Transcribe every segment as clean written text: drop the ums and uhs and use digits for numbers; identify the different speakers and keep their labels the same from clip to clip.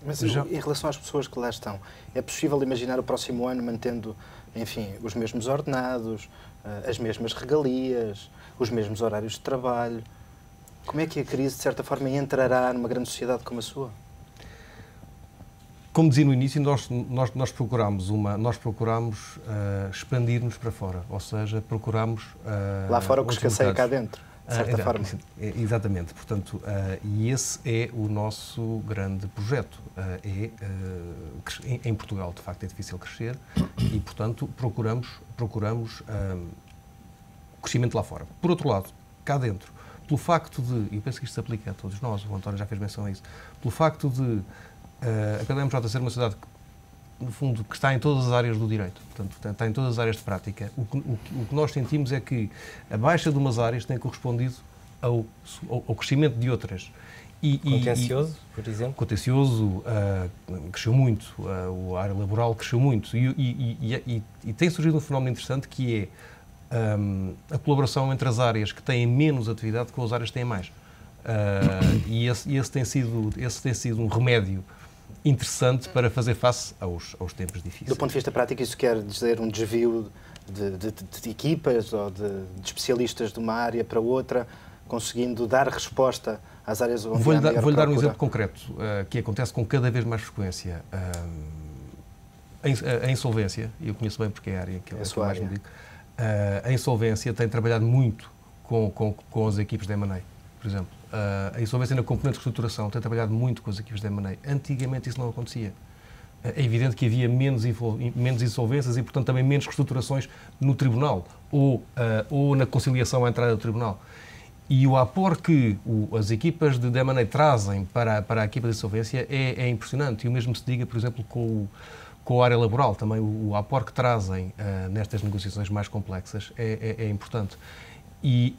Speaker 1: Mas em relação às pessoas que lá estão, é possível imaginar o próximo ano mantendo, enfim, os mesmos ordenados, as mesmas regalias, os mesmos horários de trabalho? Como é que a crise, de certa forma, entrará numa grande sociedade como a sua?
Speaker 2: Como dizia no início, nós procuramos expandir-nos para fora, ou seja, procuramos...
Speaker 1: lá fora o que escasseia cá dentro, de certa forma.
Speaker 2: Exatamente. Portanto, e esse é o nosso grande projeto. Em Portugal, de facto, é difícil crescer e, portanto, procuramos crescimento lá fora. Por outro lado, cá dentro, pelo facto de, e eu penso que isto se aplica a todos nós, o António já fez menção a isso, pelo facto de a PDMJ ser uma cidade que, no fundo, que está em todas as áreas do direito, portanto, está em todas as áreas de prática, o que nós sentimos é que a baixa de umas áreas tem correspondido ao crescimento de outras.
Speaker 3: Contencioso, por exemplo?
Speaker 2: Contencioso cresceu muito, a área laboral cresceu muito e tem surgido um fenómeno interessante que é a colaboração entre as áreas que têm menos atividade com as áreas que têm mais. E esse tem sido um remédio interessante para fazer face aos tempos difíceis.
Speaker 1: Do ponto de vista prático, isso quer dizer um desvio de equipas ou de especialistas de uma área para outra, conseguindo dar resposta às áreas onde há maior procura?
Speaker 2: Vou-lhe dar um exemplo concreto, que acontece com cada vez mais frequência. A insolvência, e eu conheço bem porque é a área que eu mais me dedico, a insolvência tem trabalhado muito com as equipes de M&A, por exemplo. A insolvência na componente de reestruturação tem trabalhado muito com as equipes de M&A. Antigamente isso não acontecia. É evidente que havia menos insolvências e, portanto, também menos reestruturações no tribunal ou na conciliação à entrada do tribunal. E o aporte que as equipas de M&A trazem para a equipa de insolvência é impressionante. E o mesmo se diga, por exemplo, com a área laboral. Também o aporte que trazem nestas negociações mais complexas é importante. E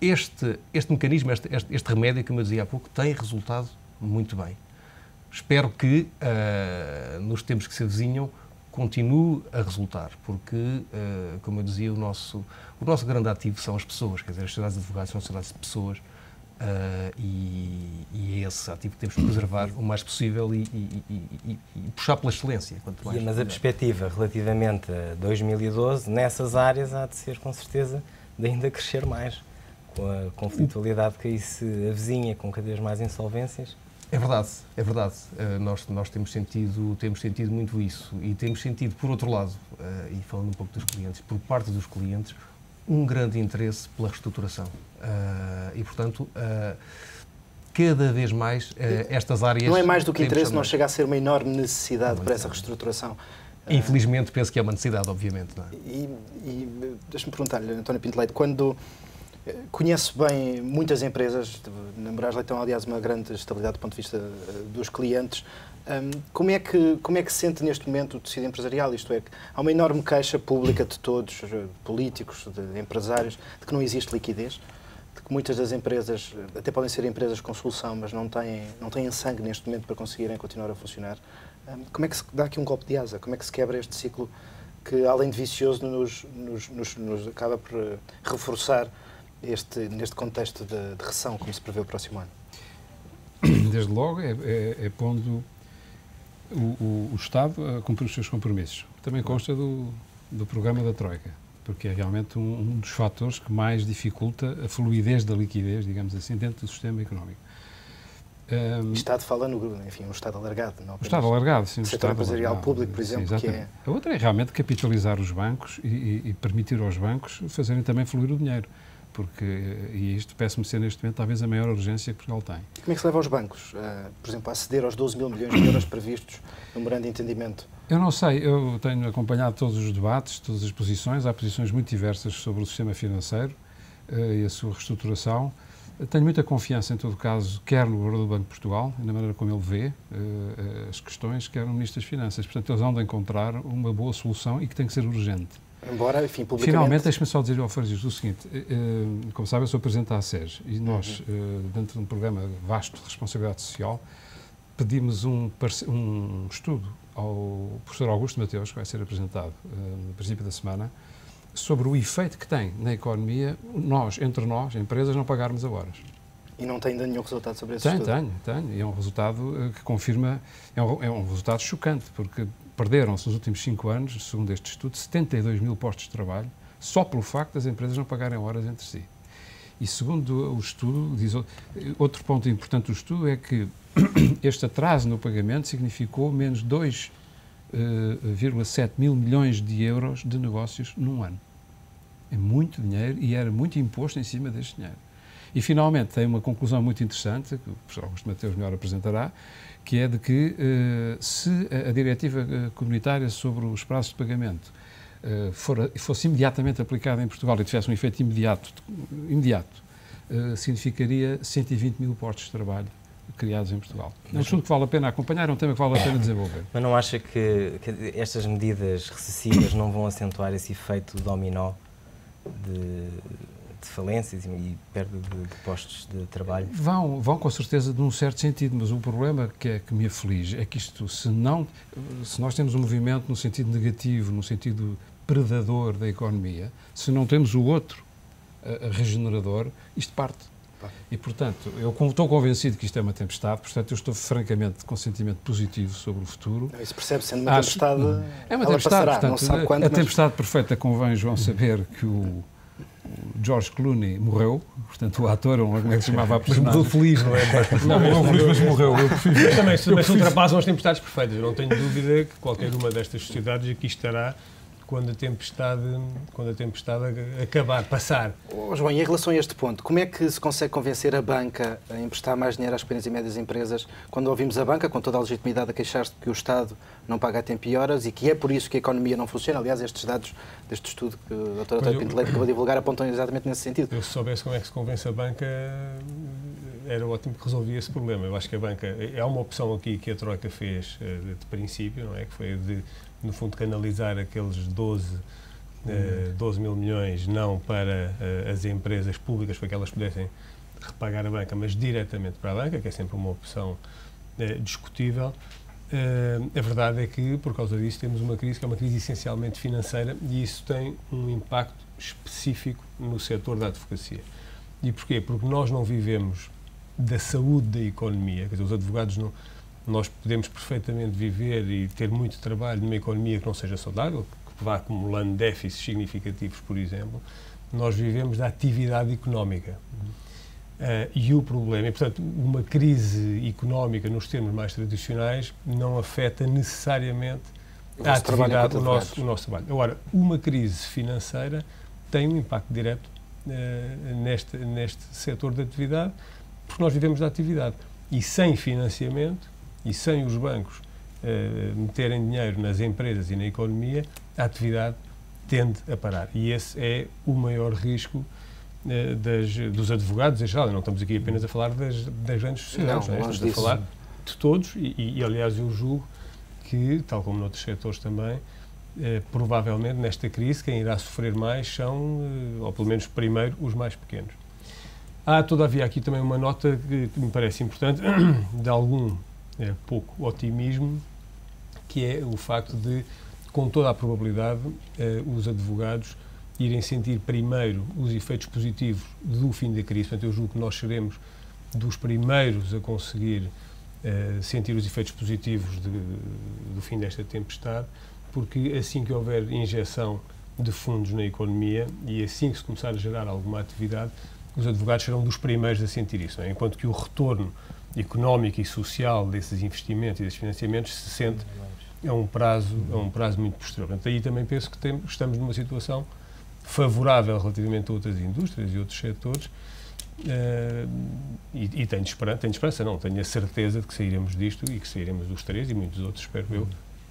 Speaker 2: este mecanismo, este remédio, como eu dizia há pouco, tem resultado muito bem. Espero que, nos tempos que se avizinham, continue a resultar, porque, como eu dizia, o nosso grande ativo são as pessoas, quer dizer, as sociedades de advogados são sociedades de pessoas, e é esse ativo que temos de preservar o mais possível e puxar pela excelência. Quanto mais,
Speaker 3: mas a perspectiva relativamente a 2012, nessas áreas, há de ser, com certeza, de ainda crescer mais, com a conflitualidade que aí se avizinha, com cada vez mais insolvências.
Speaker 2: É verdade. Nós temos sentido muito isso e temos sentido, por outro lado, e falando um pouco dos clientes, por parte dos clientes, um grande interesse pela reestruturação. E, portanto, cada vez mais estas áreas...
Speaker 1: Não é mais do que interesse, não chega a ser uma enorme necessidade para essa reestruturação.
Speaker 2: Infelizmente, penso que é uma necessidade, obviamente. Não é?
Speaker 1: E deixa-me perguntar-lhe, António Pinto Leite, quando conhece bem muitas empresas, na Moraes Leite tem, aliás, uma grande estabilidade do ponto de vista dos clientes, como é que se sente neste momento o tecido empresarial? Isto é, há uma enorme queixa pública de todos, de políticos, de empresários, de que não existe liquidez, de que muitas das empresas, até podem ser empresas com solução, mas não têm sangue neste momento para conseguirem continuar a funcionar. Como é que se dá aqui um golpe de asa? Como é que se quebra este ciclo que, além de vicioso, nos acaba por reforçar neste contexto de recessão, como se prevê o próximo ano?
Speaker 4: Desde logo é pondo o Estado a cumprir os seus compromissos. Também consta do programa da Troika, porque é realmente um dos fatores que mais dificulta a fluidez da liquidez, digamos assim, dentro do sistema económico.
Speaker 1: Estado fala enfim, um Estado alargado. Não
Speaker 4: o Estado alargado, sim.
Speaker 1: O setor empresarial público, por exemplo.
Speaker 4: Sim, a outra é realmente capitalizar os bancos e permitir aos bancos fazerem também fluir o dinheiro. E isto parece-me ser, neste momento, talvez a maior urgência que Portugal tem.
Speaker 1: Como é que se leva aos bancos, por exemplo, a aceder aos 12 mil milhões de euros previstos no memorando de entendimento?
Speaker 4: Eu não sei, eu tenho acompanhado todos os debates, todas as posições, há posições muito diversas sobre o sistema financeiro e a sua reestruturação. Tenho muita confiança, em todo caso, quer no Governador do Banco de Portugal, na maneira como ele vê as questões, quer no Ministro das Finanças. Portanto, eles vão de encontrar uma boa solução e que tem que ser urgente.
Speaker 1: Embora, enfim, publicamente...
Speaker 4: Finalmente, deixe-me só dizer ao Francisco o seguinte, como sabe, eu sou Presidente da ACES e nós, dentro de um programa vasto de responsabilidade social, pedimos um estudo ao professor Augusto Mateus, que vai ser apresentado no princípio da semana, sobre o efeito que tem na economia entre nós, empresas, não pagarmos a horas.
Speaker 1: E não tem ainda nenhum resultado sobre esse estudo?
Speaker 4: Tenho. E é um resultado que confirma, é um resultado chocante, porque perderam-se nos últimos 5 anos, segundo este estudo, 72 mil postos de trabalho, só pelo facto das empresas não pagarem horas entre si. E segundo o estudo, diz, outro ponto importante do estudo é que este atraso no pagamento significou menos 2,7 mil milhões de euros de negócios num ano. É muito dinheiro e era muito imposto em cima deste dinheiro. E, finalmente, tem uma conclusão muito interessante, que o professor Augusto Mateus melhor apresentará, que é de que se a diretiva comunitária sobre os prazos de pagamento fosse imediatamente aplicada em Portugal e tivesse um efeito imediato, significaria 120 mil postos de trabalho criados em Portugal. É um estudo que vale a pena acompanhar, é um tema que vale a pena desenvolver.
Speaker 3: Mas não acha que estas medidas recessivas não vão acentuar esse efeito dominó de falências e perda de postos de trabalho?
Speaker 4: Vão com certeza num certo sentido, mas o problema que me aflige é que isto, se nós temos um movimento no sentido negativo, no sentido predador da economia, se não temos o outro regenerador, isto parte. E, portanto, eu estou convencido que isto é uma tempestade, portanto, eu estou francamente com sentimento positivo sobre o futuro.
Speaker 1: Isso percebe, sendo uma tempestade,
Speaker 4: é uma tempestade,
Speaker 1: passará,
Speaker 4: portanto,
Speaker 1: não sabe quando,
Speaker 4: a tempestade perfeita convém, João, saber que o George Clooney morreu, portanto, o ator, como é que se chamava a personagem?
Speaker 2: Morreu feliz, não é?
Speaker 4: Não, morreu feliz, mas morreu.
Speaker 2: Mas também se ultrapassam as tempestades perfeitas. Eu não tenho dúvida que qualquer uma destas sociedades aqui estará quando a tempestade acabar, passar.
Speaker 1: João, e em relação a este ponto, como é que se consegue convencer a banca a emprestar mais dinheiro às pequenas e médias empresas quando ouvimos a banca, com toda a legitimidade, a queixar-se de que o Estado não paga a tempo e horas e que é por isso que a economia não funciona? Aliás, estes dados deste estudo que o Dr. António Pinto Leite acabou de divulgar apontam exatamente nesse sentido.
Speaker 2: Eu, se soubesse como é que se convence a banca, era ótimo que resolvia esse problema. Eu acho que a banca... É uma opção aqui que a Troika fez de princípio, não é? Que foi de, no fundo, canalizar aqueles 12 mil milhões não para as empresas públicas para que elas pudessem repagar a banca, mas diretamente para a banca, que é sempre uma opção discutível. A verdade é que, por causa disso, temos uma crise que é uma crise essencialmente financeira e isso tem um impacto específico no setor da advocacia. E porquê? Porque nós não vivemos da saúde da economia, quer dizer, os advogados não... Nós podemos perfeitamente viver e ter muito trabalho numa economia que não seja saudável, que vá acumulando déficits significativos, por exemplo. Nós vivemos da atividade económica. E o problema, e portanto, uma crise económica nos termos mais tradicionais não afeta necessariamente a atividade, o nosso trabalho. Agora, uma crise financeira tem um impacto direto neste setor de atividade, porque nós vivemos da atividade. E sem financiamento, e sem os bancos meterem dinheiro nas empresas e na economia, a atividade tende a parar. E esse é o maior risco dos advogados em geral. Não estamos aqui apenas a falar das grandes sociedades, não, estamos a falar de todos e, aliás, eu julgo que, tal como noutros setores também, provavelmente nesta crise quem irá sofrer mais são, ou pelo menos primeiro, os mais pequenos. Há, todavia, aqui também uma nota que me parece importante, de algum pouco otimismo, que é o facto de, com toda a probabilidade, os advogados irem sentir primeiro os efeitos positivos do fim da crise. Portanto, eu julgo que nós seremos dos primeiros a conseguir sentir os efeitos positivos do fim desta tempestade, porque assim que houver injeção de fundos na economia e assim que se começar a gerar alguma atividade, os advogados serão dos primeiros a sentir isso, não é? Enquanto que o retorno económico e social desses investimentos e desses financiamentos se sente a um prazo muito posterior. Portanto, aí também penso que estamos numa situação favorável relativamente a outras indústrias e outros setores e tenho esperança, não, tenho a certeza de que sairemos disto e que sairemos dos 3 e muitos outros, espero eu,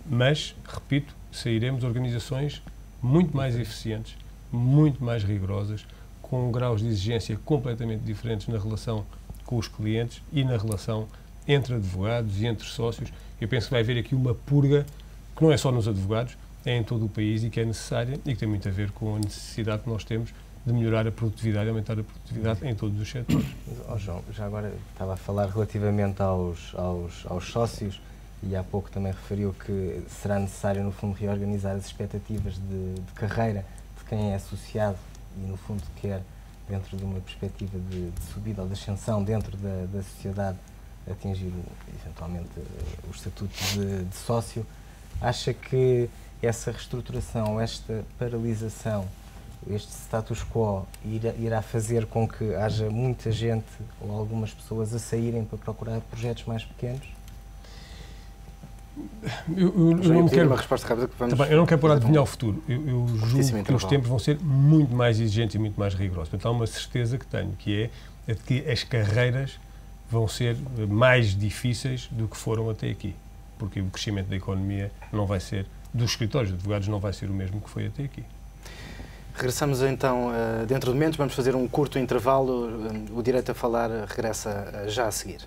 Speaker 2: mas, repito, sairemos organizações muito mais eficientes, muito mais rigorosas, com graus de exigência completamente diferentes na relação com os clientes e na relação entre advogados e entre sócios. Eu penso que vai haver aqui uma purga que não é só nos advogados, é em todo o país e que é necessária e que tem muito a ver com a necessidade que nós temos de melhorar a produtividade e aumentar a produtividade em todos os setores.
Speaker 3: João, já agora estava a falar relativamente aos sócios e há pouco também referiu que será necessário, no fundo, reorganizar as expectativas de carreira de quem é associado e, no fundo, quer dentro de uma perspectiva de subida ou de ascensão dentro da sociedade, atingir eventualmente o estatuto de sócio, acha que essa reestruturação, esta paralisação, este status quo irá fazer com que haja muita gente ou algumas pessoas a saírem para procurar projetos mais pequenos?
Speaker 2: Eu não quero
Speaker 1: uma resposta rápida que vamos...
Speaker 2: Eu não quero pôr a adivinhar o futuro. Eu julgo que os tempos vão ser muito mais exigentes e muito mais rigorosos. Portanto, há uma certeza que tenho, que é de que as carreiras vão ser mais difíceis do que foram até aqui. Porque o crescimento da economia não vai ser, dos escritórios de advogados, não vai ser o mesmo que foi até aqui.
Speaker 1: Regressamos então dentro de momentos, vamos fazer um curto intervalo. O Direito a Falar regressa já a seguir.